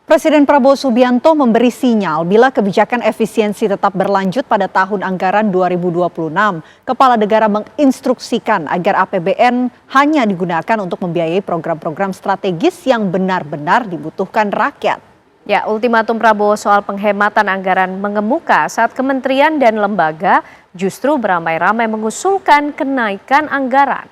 Presiden Prabowo Subianto memberi sinyal bila kebijakan efisiensi tetap berlanjut pada tahun anggaran 2026. Kepala negara menginstruksikan agar APBN hanya digunakan untuk membiayai program-program strategis yang benar-benar dibutuhkan rakyat. Ya, ultimatum Prabowo soal penghematan anggaran mengemuka saat kementerian dan lembaga justru beramai-ramai mengusulkan kenaikan anggaran.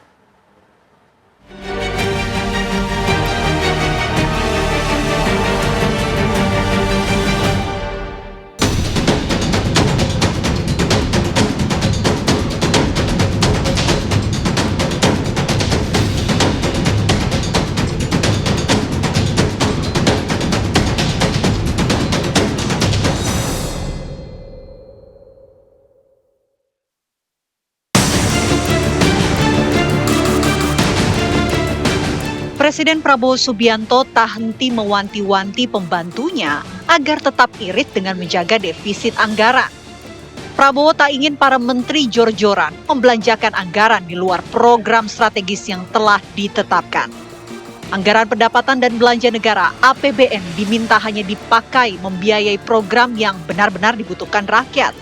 Presiden Prabowo Subianto tak henti mewanti-wanti pembantunya agar tetap irit dengan menjaga defisit anggaran. Prabowo tak ingin para menteri jor-joran membelanjakan anggaran di luar program strategis yang telah ditetapkan. Anggaran pendapatan dan belanja negara (APBN) diminta hanya dipakai membiayai program yang benar-benar dibutuhkan rakyat.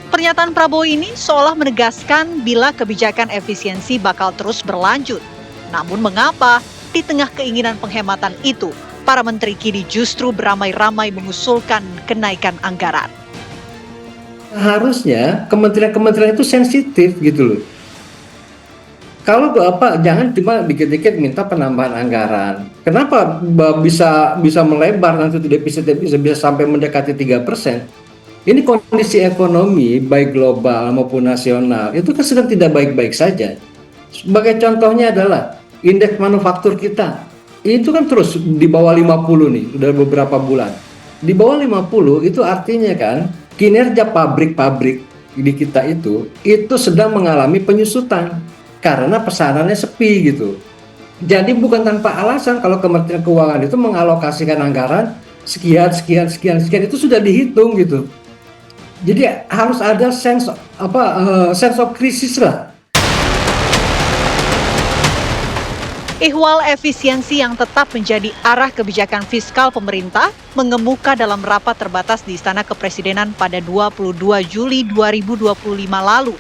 Pernyataan Prabowo ini seolah menegaskan bila kebijakan efisiensi bakal terus berlanjut. Namun mengapa di tengah keinginan penghematan itu, para menteri kini justru beramai-ramai mengusulkan kenaikan anggaran? Harusnya kementerian-kementerian itu sensitif gitu loh. Kalau jangan cuma dikit-dikit minta penambahan anggaran. Kenapa bisa melebar nanti defisit bisa sampai mendekati 3%? Ini kondisi ekonomi baik global maupun nasional itu kan sedang tidak baik-baik saja. Sebagai contohnya adalah indeks manufaktur kita itu kan terus di bawah 50 nih, udah beberapa bulan. Di bawah 50 itu artinya kan kinerja pabrik-pabrik di kita itu sedang mengalami penyusutan karena pesanannya sepi gitu. Jadi bukan tanpa alasan kalau Kementerian Keuangan itu mengalokasikan anggaran sekian itu sudah dihitung gitu. Jadi harus ada sense of krisis lah. Ihwal efisiensi yang tetap menjadi arah kebijakan fiskal pemerintah mengemuka dalam rapat terbatas di Istana Kepresidenan pada 22 Juli 2025 lalu.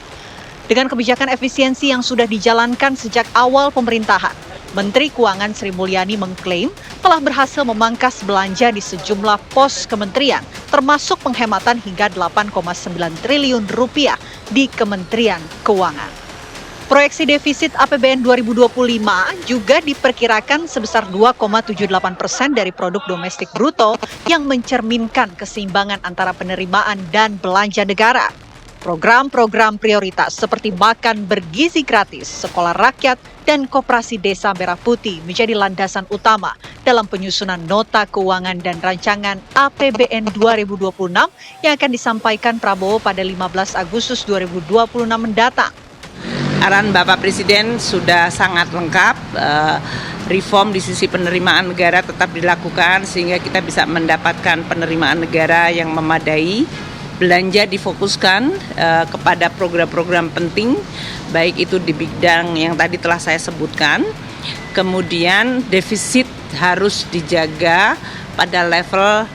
Dengan kebijakan efisiensi yang sudah dijalankan sejak awal pemerintahan, Menteri Keuangan Sri Mulyani mengklaim telah berhasil memangkas belanja di sejumlah pos kementerian, termasuk penghematan hingga 8,9 triliun rupiah di Kementerian Keuangan. Proyeksi defisit APBN 2025 juga diperkirakan sebesar 2,78% dari produk domestik bruto yang mencerminkan keseimbangan antara penerimaan dan belanja negara. Program-program prioritas seperti makan bergizi gratis, sekolah rakyat, dan koperasi desa Merah Putih menjadi landasan utama dalam penyusunan nota keuangan dan rancangan APBN 2026 yang akan disampaikan Prabowo pada 15 Agustus 2026 mendatang. Arahan Bapak Presiden sudah sangat lengkap, reform di sisi penerimaan negara tetap dilakukan sehingga kita bisa mendapatkan penerimaan negara yang memadai. Belanja difokuskan kepada program-program penting, baik itu di bidang yang tadi telah saya sebutkan. Kemudian defisit harus dijaga pada level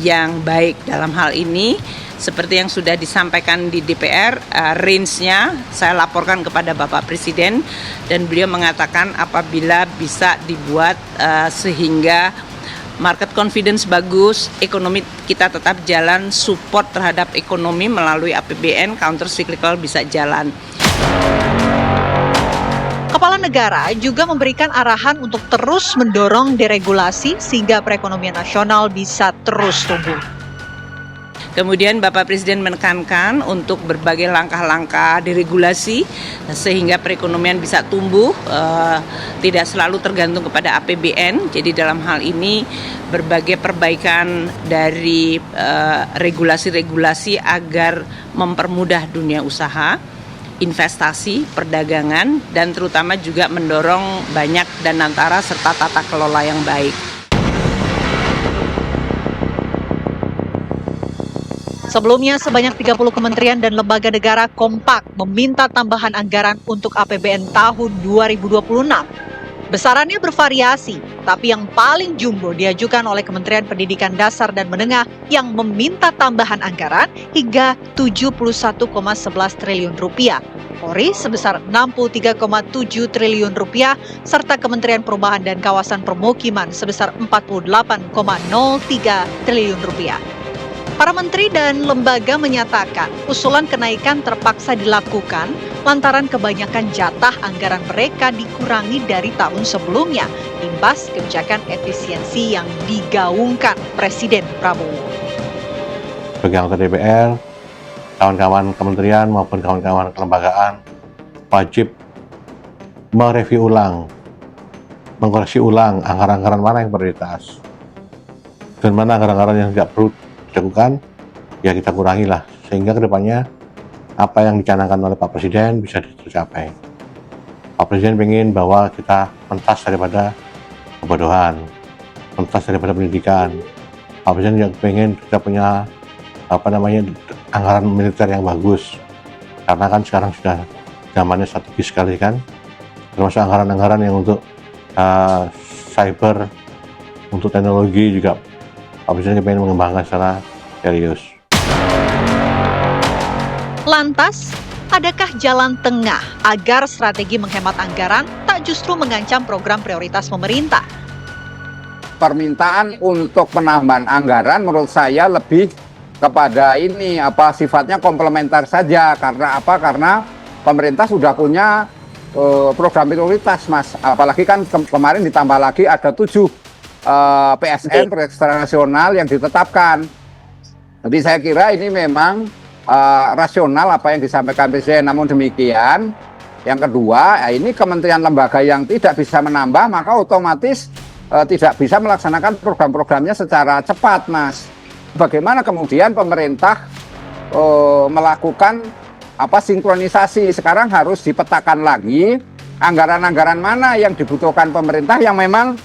yang baik dalam hal ini. Seperti yang sudah disampaikan di DPR, range-nya saya laporkan kepada Bapak Presiden dan beliau mengatakan apabila bisa dibuat sehingga market confidence bagus, ekonomi kita tetap jalan, support terhadap ekonomi melalui APBN, counter cyclical bisa jalan. Kepala negara juga memberikan arahan untuk terus mendorong deregulasi sehingga perekonomian nasional bisa terus tumbuh. Kemudian Bapak Presiden menekankan untuk berbagai langkah-langkah deregulasi sehingga perekonomian bisa tumbuh, tidak selalu tergantung kepada APBN. Jadi dalam hal ini berbagai perbaikan dari regulasi-regulasi agar mempermudah dunia usaha, investasi, perdagangan, dan terutama juga mendorong banyak danantara serta tata kelola yang baik. Sebelumnya, sebanyak 30 kementerian dan lembaga negara kompak meminta tambahan anggaran untuk APBN tahun 2026. Besarannya bervariasi, tapi yang paling jumbo diajukan oleh Kementerian Pendidikan Dasar dan Menengah yang meminta tambahan anggaran hingga 71,11 triliun rupiah. Polri sebesar 63,7 triliun rupiah, serta Kementerian Perumahan dan Kawasan Permukiman sebesar 48,03 triliun rupiah. Para menteri dan lembaga menyatakan usulan kenaikan terpaksa dilakukan lantaran kebanyakan jatah anggaran mereka dikurangi dari tahun sebelumnya, imbas kebijakan efisiensi yang digaungkan Presiden Prabowo. Bagi anggota DPR, kawan-kawan kementerian maupun kawan-kawan kelembagaan wajib mereview ulang, mengkoreksi ulang anggaran-anggaran mana yang prioritas dan mana anggaran-anggaran yang tidak perlu dilakukan, ya kita kurangilah sehingga kedepannya apa yang dicanangkan oleh Pak Presiden bisa tercapai. Pak Presiden ingin bahwa kita mentas daripada kebodohan, mentas daripada pendidikan. Pak Presiden juga ingin kita punya anggaran militer yang bagus, karena kan sekarang sudah zamannya strategis sekali kan, termasuk anggaran-anggaran yang untuk cyber, untuk teknologi juga Pak Presiden ingin mengembangkan secara serius. Lantas, adakah jalan tengah agar strategi menghemat anggaran tak justru mengancam program prioritas pemerintah? Permintaan untuk penambahan anggaran menurut saya lebih kepada ini sifatnya komplementer saja. Karena apa? Karena pemerintah sudah punya program prioritas, Mas. Apalagi kan kemarin ditambah lagi ada 7 PSN proyek nasional yang ditetapkan. Jadi saya kira ini memang rasional apa yang disampaikan Presiden. Namun demikian, yang kedua, ini kementerian lembaga yang tidak bisa menambah, maka otomatis tidak bisa melaksanakan program-programnya secara cepat, Mas. Bagaimana kemudian pemerintah melakukan sinkronisasi? Sekarang harus dipetakan lagi anggaran-anggaran mana yang dibutuhkan pemerintah yang memang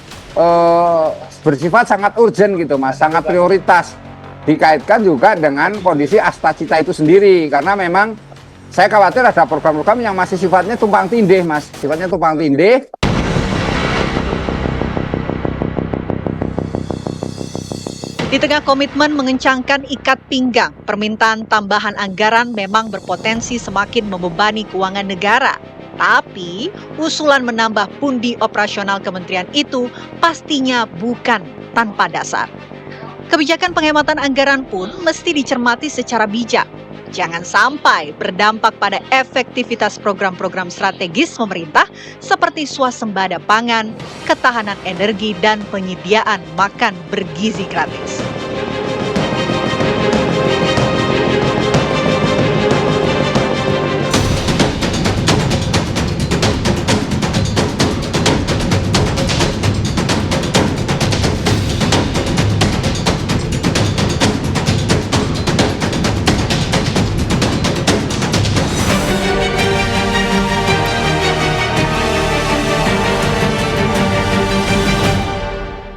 bersifat sangat urgent gitu, Mas, sangat prioritas. Dikaitkan juga dengan kondisi Astacita itu sendiri, karena memang saya khawatir ada program-program yang masih sifatnya tumpang tindih, Mas, sifatnya tumpang tindih. Di tengah komitmen mengencangkan ikat pinggang, permintaan tambahan anggaran memang berpotensi semakin membebani keuangan negara. Tapi, usulan menambah pundi operasional kementerian itu pastinya bukan tanpa dasar. Kebijakan penghematan anggaran pun mesti dicermati secara bijak. Jangan sampai berdampak pada efektivitas program-program strategis pemerintah seperti swasembada pangan, ketahanan energi, dan penyediaan makan bergizi gratis.